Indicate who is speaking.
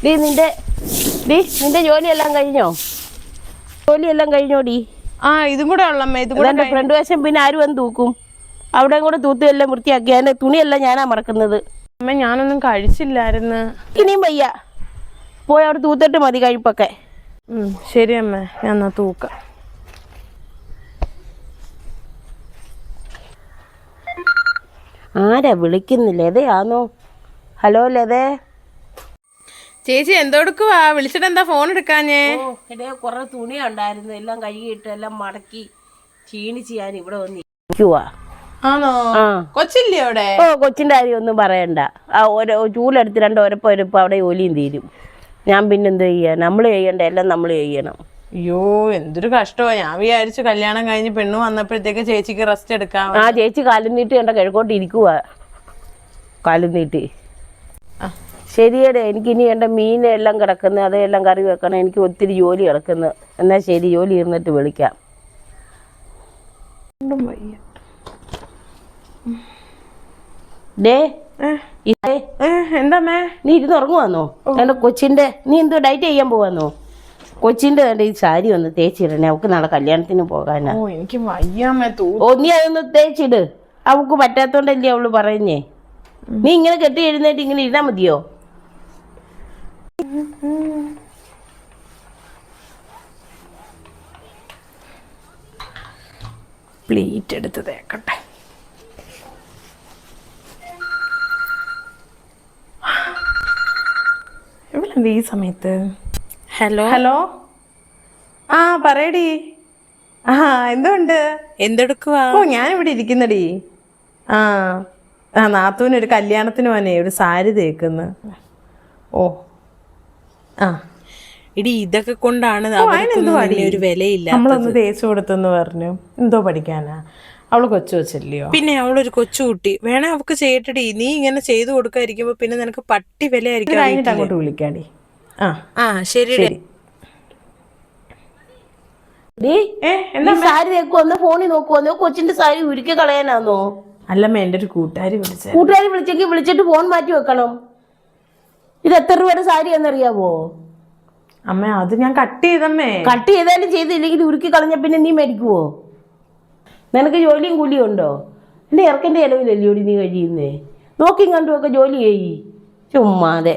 Speaker 1: നിന്റെ ജോലിയെല്ലാം കഴിഞ്ഞോ?
Speaker 2: ആ ഇതും കൂടെ ഉള്ളമ്മേ. ഇതും കൂടെ
Speaker 1: ഫ്രണ്ട് വശം പിന്നെ ആരും വന്ന് തൂക്കും. അവിടെ കൂടെ തൂത്തുമെല്ലാം വൃത്തിയാക്കി. അതിന്റെ തുണിയെല്ലാം ഞാനാ മറക്കുന്നത്.
Speaker 2: അമ്മ ഞാനൊന്നും കഴിച്ചില്ലായിരുന്നു.
Speaker 1: ഇനിയും വയ്യ, പോയി അവിടെ തൂത്തിട്ട് മതി കഴിപ്പൊക്കെ.
Speaker 2: ശരി അമ്മ, ഞാൻ എന്നാ തൂക്കാം.
Speaker 1: ആരാ വിളിക്കുന്നില്ല? ലതയാണോ? ഹലോ ലതേ.
Speaker 2: ചേച്ചി എന്തോടുക്കുവാ? വിളിച്ചിട്ട് എന്താ ഫോൺ എടുക്കാഞ്ഞേ?
Speaker 1: കുറെ തുണി ഉണ്ടായിരുന്നു, എല്ലാം കഴുകിയിട്ട് എല്ലാം മടക്കി ക്ഷീണിച്ച് ഞാൻ ഇവിടെ വന്നിരിക്കുവാ.
Speaker 2: ആണോ? കൊച്ചില്ലേ അവിടെ?
Speaker 1: കൊച്ചിന്റെ കാര്യം ഒന്നും പറയണ്ട. ചൂലെടുത്ത് 2 ഒരപ്പ് അവിടെ ജോലിയും തീരും. ഞാൻ പിന്നെന്ത് ചെയ്യാ? നമ്മൾ ചെയ്യണ്ട എല്ലാം നമ്മൾ ചെയ്യണം.
Speaker 2: അയ്യോ എന്തൊരു കഷ്ടമാ. ഞാൻ വിചാരിച്ചു കല്യാണം കഴിഞ്ഞ് പെണ്ണ് വന്നപ്പോഴത്തേക്ക് ചേച്ചിക്ക് റെസ്റ്റ് എടുക്കാം.
Speaker 1: ചേച്ചി കാലും നീട്ടി കണ്ട കിഴക്കോട്ട് ഇരിക്കുവാ. കാലും നീട്ടി. ശരിയടെ, എനിക്കിനി എൻ്റെ മീനെല്ലാം കിടക്കുന്നു, അതെല്ലാം കറി വെക്കണം. എനിക്ക് ഒത്തിരി ജോലി കിടക്കുന്നു. എന്നാൽ ശരി, ജോലി ഇരുന്നിട്ട് വിളിക്കാം.
Speaker 2: എന്താ
Speaker 1: നീ ഇരുന്ന് ഉറങ്ങുവാന്നോ? എൻ്റെ കൊച്ചിൻ്റെ നീ എന്തോ ഡയറ്റ് ചെയ്യാൻ പോവാന്നോ? കൊച്ചിൻ്റെ ഈ സാരി ഒന്ന് തേച്ചിടണേ, അവൾക്ക് നാളെ കല്യാണത്തിന് പോകാനാ.
Speaker 2: എനിക്ക് വയ്യാമേ.
Speaker 1: നീ അതൊന്ന് തേച്ചിട്. അവൾക്ക് പറ്റാത്തോണ്ടല്ലേ അവള് പറയുന്നേ. നീ ഇങ്ങനെ കെട്ടി എഴുന്നേറ്റ് ഇങ്ങനെ ഇരുന്നാ മതിയോ?
Speaker 2: പ്ലേറ്റ് എടുത്ത് തേക്കട്ടെ. എവിടെ ഈ സമയത്ത്?
Speaker 1: ഹലോ
Speaker 2: ഹലോ, ആ പറയടി. എന്തുണ്ട്?
Speaker 1: എന്തെടുക്കുവാ?
Speaker 2: ഞാനിവിടെ ഇരിക്കുന്നടി. നാത്തൂനൊരു കല്യാണത്തിന് പോനെ ഒരു സാരി തേക്കുന്നു.
Speaker 1: ഇടി ഇതൊക്കെ കൊണ്ടാണ് ഒരു വിലയില്ല.
Speaker 2: നമ്മളൊന്ന് തേച്ചു കൊടുത്തെന്ന് പറഞ്ഞു. എന്തോ പഠിക്കാനാ? അവള് കൊച്ചു വെച്ചല്ലയോ?
Speaker 1: പിന്നെ അവളൊരു കൊച്ചുകുട്ടി, വേണേ അവൾക്ക് ചെയ്യട്ടെടി. നീ ഇങ്ങനെ ചെയ്തു കൊടുക്കാതിരിക്കുമ്പോ പിന്നെ നിനക്ക് പട്ടി വില ആയിരിക്കും.
Speaker 2: കഴിഞ്ഞിട്ട് അങ്ങോട്ട് വിളിക്കാടി.
Speaker 1: ശരി. സാരി തേക്കുവന്നോ? ഫോണിൽ നോക്കുവന്നോ? കൊച്ചിന്റെ സാരി ഉരുക്കി കളയാനാന്നോ?
Speaker 2: അല്ലമ്മ, എന്റെ ഒരു കൂട്ടുകാരി
Speaker 1: വിളിച്ചെങ്കിൽ വിളിച്ചിട്ട് ഫോൺ മാറ്റി വെക്കണം. ഇത് എത്ര രൂപയുടെ സാരിയാന്നറിയാവോ?
Speaker 2: അമ്മ അത് ഞാൻ കട്ട് ചെയ്തമ്മേ.
Speaker 1: കട്ട് ചെയ്താലും ചെയ്തില്ലെങ്കിൽ ഉരുക്കി കളഞ്ഞ പിന്നെ നീ മേടിക്കുവോ? നിനക്ക് ജോലിയും കൂലിയും ഉണ്ടോ? എന്റെ ഇറക്കന്റെ ചെലവിലല്ലേ നീ കഴിയുന്നേ? നോക്കിയും കണ്ടുമൊക്കെ ജോലി ചെയ്യ്, ചുമ്മാതെ.